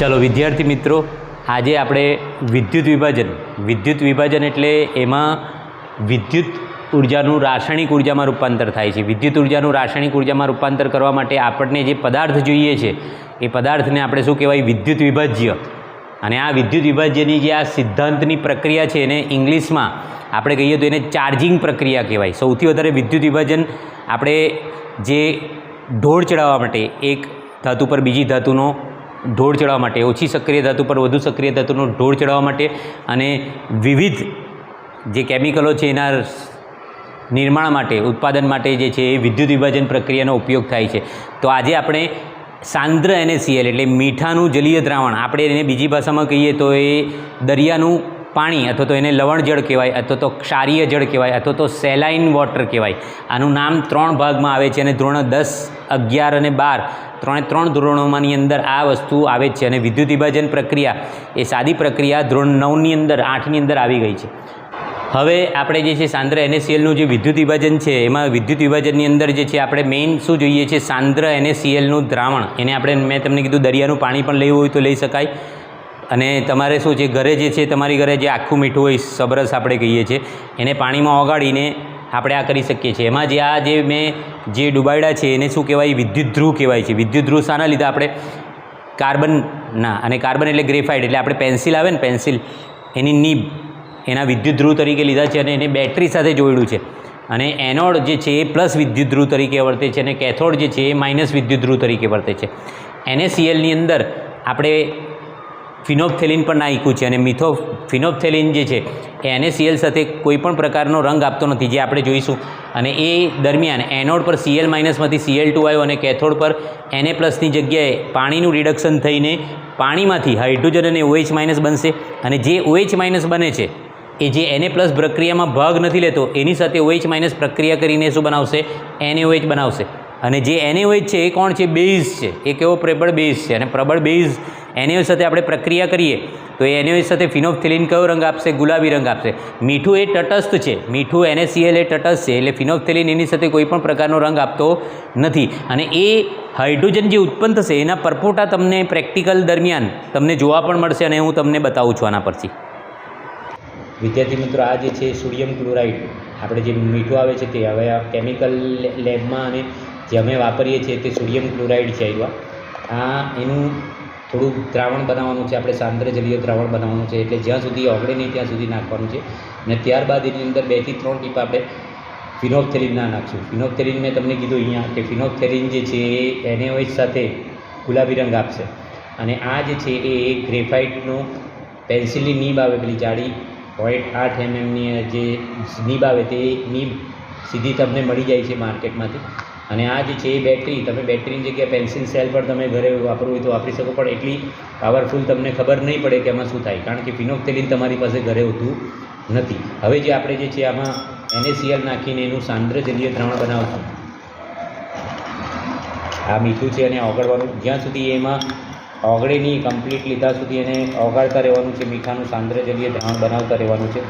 चलो विद्यार्थी मित्रों, आज આપણે વિદ્યુત વિભાજન એટલે એમાં વિદ્યુત ઊર્જાનું રાસાયણિક ઊર્જામાં રૂપાંતર થાય છે। વિદ્યુત ઊર્જાનું રાસાયણિક ઊર્જામાં રૂપાંતર કરવા માટે આપણને જે પદાર્થ જોઈએ છે એ પદાર્થને આપણે શું કહેવાય, વિદ્યુત વિભાજ્ય। અને આ વિદ્યુત વિભાજ્યની જે આ સિદ્ધાંતની પ્રક્રિયા છે એને ઇંગ્લિશમાં આપણે કહીએ તો એને ચાર્જિંગ પ્રક્રિયા કહેવાય। સૌથી વધારે વિદ્યુત વિભાજન આપણે જે ઢોળ ચડાવવા માટે, એક ધાતુ પર બીજી ધાતુનો ઢોળ ચડાવવા માટે, ઓછી સક્રિય ધાતુ પર વધુ સક્રિય ધાતુનો ઢોળ ચડાવવા માટે અને વિવિધ જે કેમિકલો છે એના નિર્માણ માટે, ઉત્પાદન માટે જે છે એ વિદ્યુત વિભાજન પ્રક્રિયાનો ઉપયોગ થાય છે। તો આજે આપણે સાંદ્ર NaCl એટલે મીઠાનું જલીય દ્રાવણ, આપણે એને બીજી ભાષામાં કહીએ તો એ દરિયાનું પાણી અથવા તો એને લવણ જળ કહેવાય, અથવા તો ક્ષારીય જળ કહેવાય, અથવા તો સેલાઇન વોટર કહેવાય। આનું નામ 3 ભાગમાં આવે છે અને ધોરણ 10, 11 અને 12 ત્રણ ધોરણોમાંની અંદર આ વસ્તુ આવે છે। અને વિદ્યુત વિભાજન પ્રક્રિયા એ સાદી પ્રક્રિયા ધોરણ 9ની અંદર, 8ની અંદર આવી ગઈ છે। હવે આપણે જે છે સાંદ્ર NaClનું જે વિદ્યુત વિભાજન છે એમાં વિદ્યુત વિભાજનની અંદર જે છે આપણે મેઇન શું જોઈએ છે, સાંદ્ર NaClનું દ્રાવણ। એને આપણે, મેં તમને કીધું દરિયાનું પાણી પણ લેવું હોય તો લઈ શકાય। અને તમારે શું છે, ઘરે જે છે તમારી ઘરે જે આખું મીઠું હોય, સબરસ આપણે કહીએ છીએ, એને પાણીમાં ઓગાળીને આપણે આ કરી શકીએ છીએ। એમાં જે આ જે મેં જે ડુબાડ્યા છે એને શું કહેવાય, વિદ્યુત ધ્રુવ કહેવાય છે। વિદ્યુત ધ્રુવ શાના લીધે, આપણે કાર્બનના, અને કાર્બન એટલે ગ્રેફાઇટ, એટલે આપણે પેન્સિલ આવે ને, પેન્સિલ એની નીબ એના વિદ્યુત ધ્રુવ તરીકે લીધા છે અને એને બેટરી સાથે જોડ્યું છે। અને એનોડ જે છે એ પ્લસ વિદ્યુત ધ્રુવ તરીકે વર્તે છે અને કેથોડ જે છે એ માઇનસ વિદ્યુત ધ્રુવ તરીકે વર્તે છે। NaClની અંદર આપણે ફિનોપ્થેલિન પણ નાખ્યું છે અને ફિનોપ્થેલિન જે છે એ NaCl સાથે કોઈપણ પ્રકારનો રંગ આપતો નથી, જે આપણે જોઈશું। અને એ દરમિયાન એનોડ પર Cl માંથી Cl2 આવ્યો અને કેથોડ પર Na+ ની જગ્યાએ પાણીનું રિડક્શન થઈને પાણીમાંથી હાઇડ્રોજન અને OH- બનશે। અને જે OH- બને છે એ જે Na+ પ્રક્રિયામાં ભાગ નથી લેતો એની સાથે OH- પ્રક્રિયા કરીને શું બનાવશે, NaOH બનાવશે। અને જે NaOH છે એ કોણ છે, બેઝ છે। એ કેવો પ્રબળ બેઝ છે, અને પ્રબળ બેઝ NaOH સાથે આપણે પ્રક્રિયા કરીએ તો એ NaOH સાથે ફિનોપ્થેલિન કયો રંગ આપશે, ગુલાબી રંગ આપશે। મીઠું એ તટસ્થ છે, મીઠું NaCl એ તટસ્થ છે, એટલે ફિનોપ્થેલિન એની સાથે કોઈ પણ પ્રકારનો રંગ આપતો નથી। અને એ હાઇડ્રોજન જે ઉત્પન્ન થશે એના પરપોટા તમને પ્રેક્ટિકલ દરમિયાન તમને જોવા પણ મળશે અને હું તમને બતાવું છું આના પરથી। વિદ્યાર્થી મિત્રો, આ જે છે સોડિયમ ક્લોરાઇડ, આપણે જે મીઠું આવે છે તે હવે આ કેમિકલ લેબમાં અને જે અમે વાપરીએ છીએ તે સોડિયમ ક્લોરાઇડ છે। આ એનું થોડું દ્રાવણ બનાવવાનું છે, આપણે સાંદ્ર જલીય દ્રાવણ બનાવવાનું છે, એટલે જ્યાં સુધી ઓગળે નહીં ત્યાં સુધી નાખવાનું છે। અને ત્યારબાદ એની અંદર 2 થી 3 ટીપા આપણે ફિનોપ્થેલિન નાખશું। ફિનોપ્થેલિન મેં તમને કીધું અહીંયા કે ફિનોપ્થેલિન જે છે એ NaOH સાથે ગુલાબી રંગ આપશે। અને આ જે છે એ ગ્રેફાઇટનું પેન્સિલની નીબ આવે, પેલી જાડી 0.8 mmની જે નીબ આવે તે નીબ સીધી તમને મળી જાય છે માર્કેટમાંથી। અને આ જે છે એ બેટરી, તમે બેટરીની જગ્યાએ પેન્સિલ સેલ પર તમે ઘરે વાપરવું હોય તો વાપરી શકો, પણ એટલી પાવરફુલ તમને ખબર નહીં પડે કે એમાં શું થાય, કારણ કે ફિનોપ્થેલિન તમારી પાસે ઘરે હોતું નથી। હવે જે આપણે જે છે આમાં NaCl નાખીને એનું સાંદ્ર જલીય દ્રાવણ બનાવશું। આ મીઠું છે અને ઓગળવાનું, જ્યાં સુધી એમાં ઓગળે નહીં કમ્પ્લીટલી ત્યાં સુધી એને ઓગાળતા રહેવાનું છે, મીઠાનું સાંદ્ર જલીય દ્રાવણ બનાવતા રહેવાનું છે।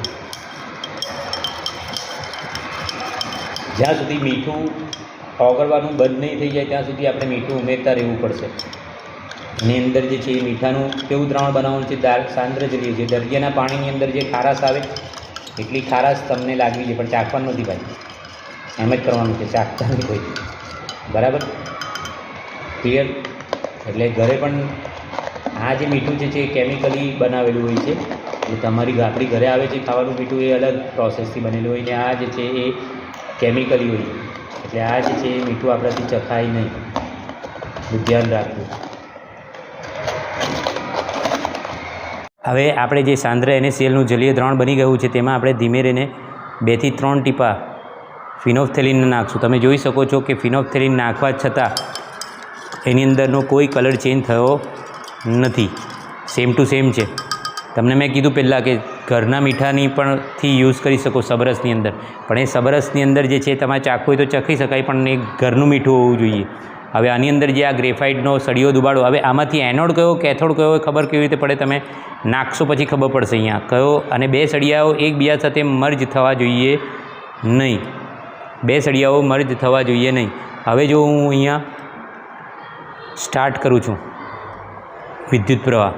જ્યાં સુધી મીઠું ઓગળવાનું બંધ નહીં થઈ જાય ત્યાં સુધી આપણે મીઠું ઉમેરતા રહેવું પડશે। એની અંદર જે છે એ મીઠાનું કેવું દ્રાવણ બનાવવાનું છે, સાંદ્ર જલીય છે। દરિયાના પાણીની અંદર જે ખારાશ આવે એટલી ખારાશ તમને લાગવી છે, પણ ચાખવાનું નથી ભાઈ, એમ જ કરવાનું છે, ચાખતા નહીં કોઈ, બરાબર, ક્લિયર? એટલે ઘરે પણ આ જે મીઠું છે એ કેમિકલી બનાવેલું હોય છે, એટલે આપણી ઘરે આવે છે ખાવાનું મીઠું એ અલગ પ્રોસેસથી બનેલું હોય, ને આ જે છે એ કેમિકલી હોય છે, એટલે આ જે છે એ મીઠું આપણાથી ચખાય નહીં, ધ્યાન રાખવું। હવે આપણે જે સાંદ્ર NaClનું જલીય દ્રાવણ બની ગયું છે તેમાં આપણે ધીમે રહીને 2 થી 3 ટીપા ફિનોપ્થેલિન નાખશું। તમે જોઈ શકો છો કે ફિનોપ્થેલિન નાખવા છતાં એની અંદરનો કોઈ કલર ચેન્જ થયો નથી, સેમ ટુ સેમ છે। તમને મેં કીધું પહેલાં કે ઘરના મીઠાની પણ થી યુઝ કરી શકો સબરસની અંદર, પણ એ સબરસની અંદર જે છે તમારે ચાખવું હોય તો ચાખી શકાય, પણ એ ઘરનું મીઠું હોવું જોઈએ। હવે આની અંદર જે આ ગ્રેફાઇટનો સળિયો દુબાડો, હવે આમાંથી એનોડ કયો કેથોડ કયો ખબર કેવી રીતે પડે, તમે નાખશો પછી ખબર પડશે અહીંયા કયો। અને 2 સળિયાઓ એકબીજા સાથે મર્જ થવા જોઈએ નહીં, 2 સળિયાઓ મર્જ થવા જોઈએ નહીં। હવે જો હું અહીંયા સ્ટાર્ટ કરું છું વિદ્યુત પ્રવાહ.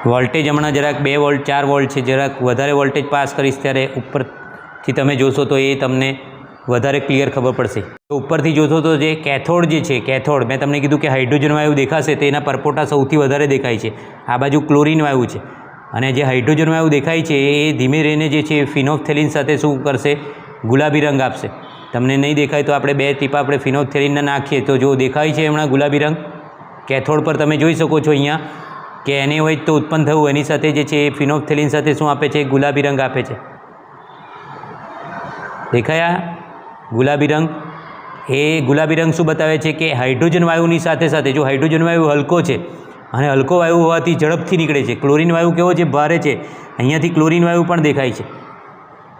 વોલ્ટેજ હમણાં જરાક 2 વોલ્ટ 4 વોલ્ટ છે, જરાક વધારે વોલ્ટેજ પાસ કરીશ ત્યારે ઉપરથી તમે જોશો તો એ તમને વધારે ક્લિયર ખબર પડશે. તો ઉપરથી જોશો તો જે કેથોડ જે છે, કેથોડ મેં તમને કીધું કે હાઇડ્રોજન વાયુ દેખાશે તો એના પરપોટા સૌથી વધારે દેખાય છે. આ બાજુ ક્લોરિન વાયુ છે અને જે હાઇડ્રોજન વાયુ દેખાય છે એ ધીમે રહીને જે છે ફિનોલ્ફથેલિન સાથે શું કરશે, ગુલાબી રંગ આપશે. તમને નહીં દેખાય તો આપણે 2 ટીપા આપણે ફિનોલ્ફથેલિનના નાખીએ તો જો દેખાય છે હમણાં ગુલાબી રંગ કેથોડ પર તમે જોઈ શકો છો અહીંયા કે NaOH તો ઉત્પન્ન થયું, એની સાથે જે છે એ ફિનોલ્ફથેલિન સાથે શું આપે છે, ગુલાબી રંગ આપે છે. દેખાયા ગુલાબી રંગ? એ ગુલાબી રંગ શું બતાવે છે કે હાઇડ્રોજન વાયુની સાથે સાથે જો હાઇડ્રોજન વાયુ હલકો છે અને હલકો વાયુ હોવાથી ઝડપથી નીકળે છે. ક્લોરિન વાયુ કેવો છે, ભારે છે. અહીંયાથી ક્લોરિન વાયુ પણ દેખાય છે,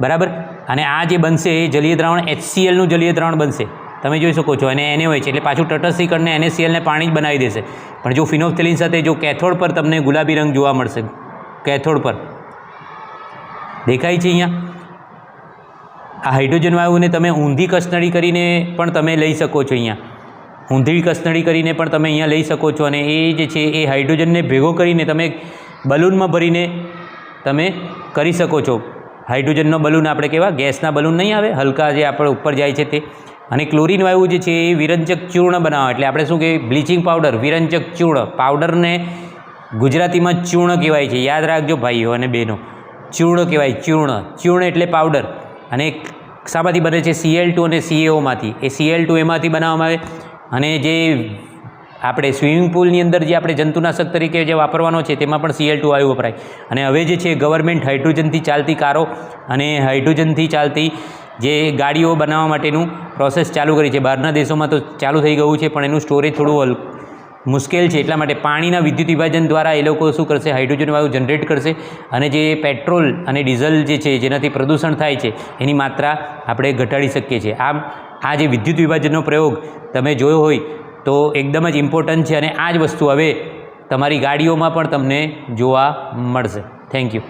બરાબર. અને આ જે બનશે એ જલીય દ્રાવણ HClનું જલીય દ્રાવણ બનશે, તમે જોઈ શકો છો. અને NaOH એટલે પાછું તટસ્થીકરણને NaClને પાણી જ બનાવી દેશે. પણ જો ફિનોલ્ફથેલિન સાથે જો કેથોડ પર તમને ગુલાબી રંગ જોવા મળશે, કેથોડ પર દેખાય છે અહીંયા. આ હાઇડ્રોજન વાયુને તમે ઊંધી કસનળી કરીને પણ તમે લઈ શકો છો. અહીંયા ઊંધી કસનળી કરીને પણ તમે અહીંયા લઈ શકો છો. અને એ જે છે એ હાઇડ્રોજનને ભેગો કરીને તમે બલૂનમાં ભરીને તમે કરી શકો છો. હાઇડ્રોજનનો બલૂન આપણે કેવા ગેસના બલૂન નહીં આવે હલકા, જે આપણે ઉપર જાય છે તે. અને ક્લોરિન વાયુ જે છે એ વિરંજક ચૂર્ણ બનાવવા, એટલે આપણે શું કહીએ, બ્લીચિંગ પાવડર, વિરંજક ચૂર્ણ. પાવડરને ગુજરાતીમાં ચૂર્ણ કહેવાય છે, યાદ રાખજો ભાઈઓ અને બહેનો. ચૂર્ણ કહેવાય, ચૂર્ણ. ચૂર્ણ એટલે પાવડર. અને શામાંથી બને છે, Cl2 અને CaOમાંથી. એ Cl2 એમાંથી બનાવવામાં આવે. અને જે આપણે સ્વિમિંગ પુલની અંદર જે આપણે જંતુનાશક તરીકે જે વાપરવાનો છે તેમાં પણ Cl2 વાયુ વપરાય. અને હવે જે છે ગવર્મેન્ટ હાઇડ્રોજનથી ચાલતી કારો અને હાઇડ્રોજનથી ચાલતી જે ગાડીઓ બનાવવા માટેનું પ્રોસેસ ચાલુ કરી છે. બહારના દેશોમાં તો ચાલુ થઈ ગયું છે, પણ એનું સ્ટોરેજ થોડું મુશ્કેલ છે. એટલા માટે પાણીના વિદ્યુત વિભાજન દ્વારા એ લોકો શું કરશે, હાઇડ્રોજન વાયુ જનરેટ કરશે. અને જે પેટ્રોલ અને ડીઝલ જે છે જેનાથી પ્રદૂષણ થાય છે એની માત્રા આપણે ઘટાડી શકીએ છીએ. આમ આ જે વિદ્યુત વિભાજનનો પ્રયોગ તમે જોયો હોય તો એકદમ જ ઇમ્પોર્ટન્ટ છે. અને આ જ વસ્તુ હવે તમારી ગાડીઓમાં પણ તમને જોવા મળશે. Thank you.